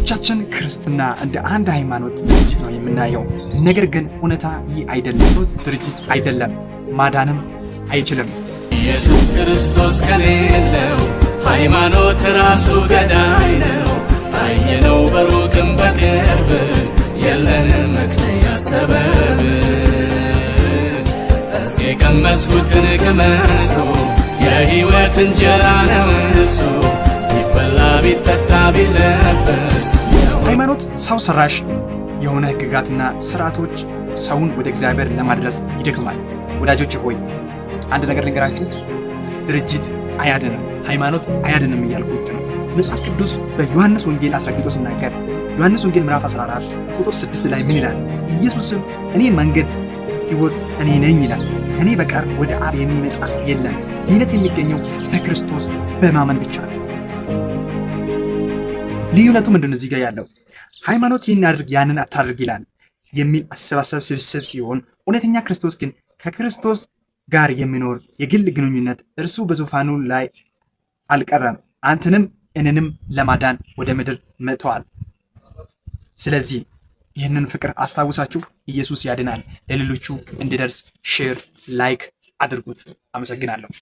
ብዙዎቻችን ክርስትና እንደ አንድ ሃይማኖት ድርጅት ነው የምናየው። ነገር ግን እውነታ ይህ አይደለም። ድርጅት አይደለም፣ ማዳንም አይችልም። ኢየሱስ ክርስቶስ ከሌለው ሃይማኖት ራሱ ገዳይ ነው። አየነው በሩቅም በቅርብ የለንም መክተያ ሰበብ። እስኪ ቀመስኩትን ቅመሱ የሕይወት እንጀራ ነው እሱ ቢበላ ቢጠጣ ቢለበስ። ሃይማኖት ሰው ሰራሽ የሆነ ሕግጋትና ስርዓቶች ሰውን ወደ እግዚአብሔር ለማድረስ ይደክማል። ወዳጆች ሆይ አንድ ነገር ልንገራችሁ፣ ድርጅት አያድንም፣ ሃይማኖት አያድንም እያልኩት ነው። መጽሐፍ ቅዱስ በዮሐንስ ወንጌል አስረግጦ ሲናገር ዮሐንስ ወንጌል ምዕራፍ 14 ቁጥር 6 ላይ ምን ይላል? ኢየሱስም እኔ መንገድ ሕይወት እኔ ነኝ ይላል። ከኔ በቀር ወደ አብ የሚመጣ የለም። ድነት የሚገኘው በክርስቶስ በማመን ብቻ ነው። ልዩነቱ ምንድን ነው? እዚህ ጋር ያለው ሃይማኖት ይህን አድርግ ያንን አታድርግ ይላል የሚል አሰባሰብ ስብስብ ሲሆን፣ እውነተኛ ክርስቶስ ግን ከክርስቶስ ጋር የሚኖር የግል ግንኙነት፣ እርሱ በዙፋኑ ላይ አልቀረም፣ አንተንም እኔንም ለማዳን ወደ ምድር መጥቷል። ስለዚህ ይህንን ፍቅር አስታውሳችሁ ኢየሱስ ያድናል ለሌሎቹ እንዲደርስ ሼር ላይክ አድርጉት። አመሰግናለሁ።